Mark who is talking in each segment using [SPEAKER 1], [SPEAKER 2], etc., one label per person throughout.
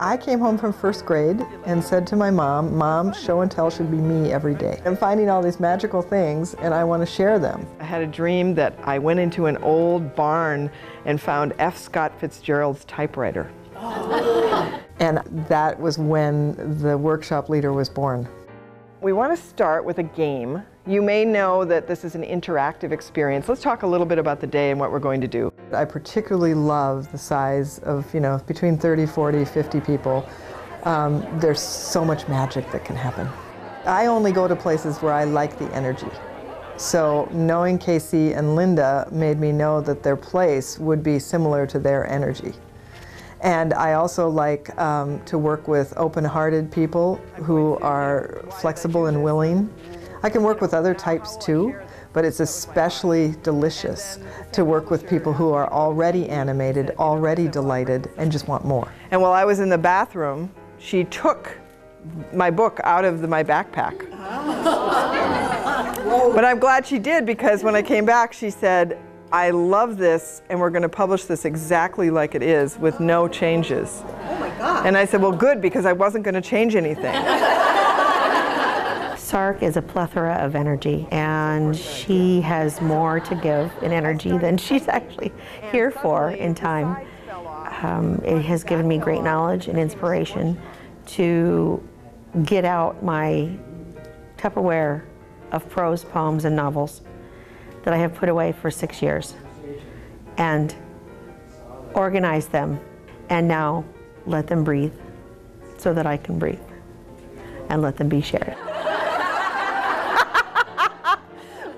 [SPEAKER 1] I came home from first grade and said to my mom, "Mom, show and tell should be me every day. I'm finding all these magical things and I want to share them." I had a dream that I went into an old barn and found F. Scott Fitzgerald's typewriter. And that was when the workshop leader was born. We want to start with a game. You may know that this is an interactive experience. Let's talk a little bit about the day and what we're going to do. I particularly love the size of, between 30, 40, 50 people. There's so much magic that can happen. I only go to places where I like the energy. So knowing Casey and Linda made me know that their place would be similar to their energy. And I also like to work with open-hearted people who are flexible and willing. I can work with other types too, but it's especially delicious to work with people who are already animated, already delighted, and just want more. And while I was in the bathroom, she took my book out of my backpack. But I'm glad she did, because when I came back, she said, "I love this, and we're going to publish this exactly like it is, with no changes."
[SPEAKER 2] Oh my God.
[SPEAKER 1] And I said, "Well, good, because I wasn't going to change anything."
[SPEAKER 3] SARK is a plethora of energy, and she has more to give in energy than she's actually here for in time. It has given me great knowledge and inspiration to get out my Tupperware of prose, poems, and novels that I have put away for 6 years, and organize them, and now let them breathe so that I can breathe, and let them be shared.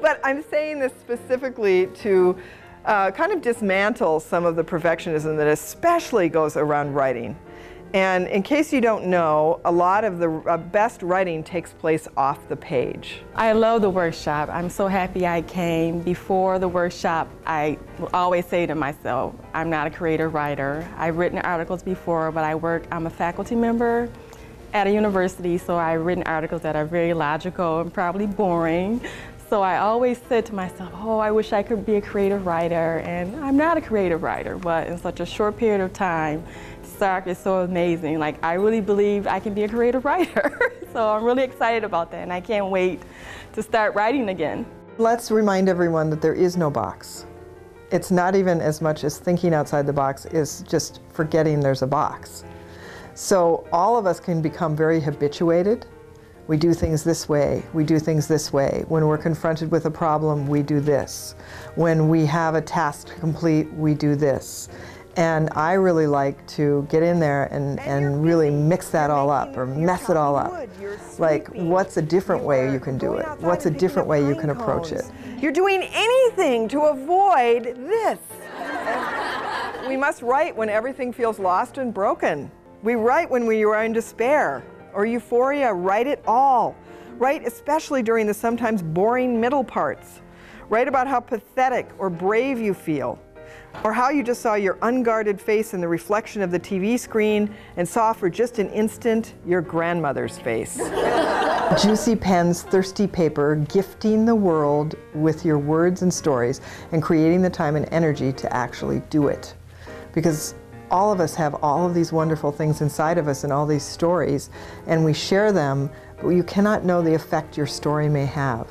[SPEAKER 1] But I'm saying this specifically to kind of dismantle some of the perfectionism that especially goes around writing. And in case you don't know, a lot of the best writing takes place off the page.
[SPEAKER 4] I love the workshop. I'm so happy I came. Before the workshop, I always say to myself, I'm not a creative writer. I've written articles before, but I'm a faculty member at a university, so I've written articles that are very logical and probably boring. So I always said to myself, oh, I wish I could be a creative writer, and I'm not a creative writer, but in such a short period of time, SARK is so amazing. Like, I really believe I can be a creative writer. So I'm really excited about that, and I can't wait to start writing again.
[SPEAKER 1] Let's remind everyone that there is no box. It's not even as much as thinking outside the box is just forgetting there's a box. So all of us can become very habituated. We do things this way, we do things this way. When we're confronted with a problem, we do this. When we have a task to complete, we do this. And I really like to get in there and really mix that all up, or mess it all up. Like, what's a different way you can do it? What's a different way you can approach it? You're doing anything to avoid this. We must write when everything feels lost and broken. We write when we are in despair or euphoria. Write it all. Write especially during the sometimes boring middle parts. Write about how pathetic or brave you feel, or how you just saw your unguarded face in the reflection of the TV screen and saw for just an instant your grandmother's face. Juicy pens, thirsty paper, gifting the world with your words and stories, and creating the time and energy to actually do it. Because all of us have all of these wonderful things inside of us and all these stories, and we share them, but you cannot know the effect your story may have.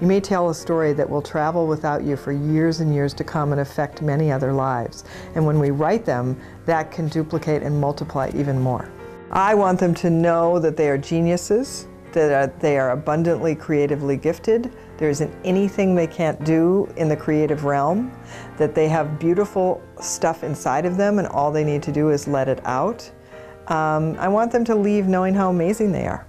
[SPEAKER 1] You may tell a story that will travel without you for years and years to come and affect many other lives. And when we write them, that can duplicate and multiply even more. I want them to know that they are geniuses, that they are abundantly creatively gifted. There isn't anything they can't do in the creative realm, that they have beautiful stuff inside of them and all they need to do is let it out. I want them to leave knowing how amazing they are.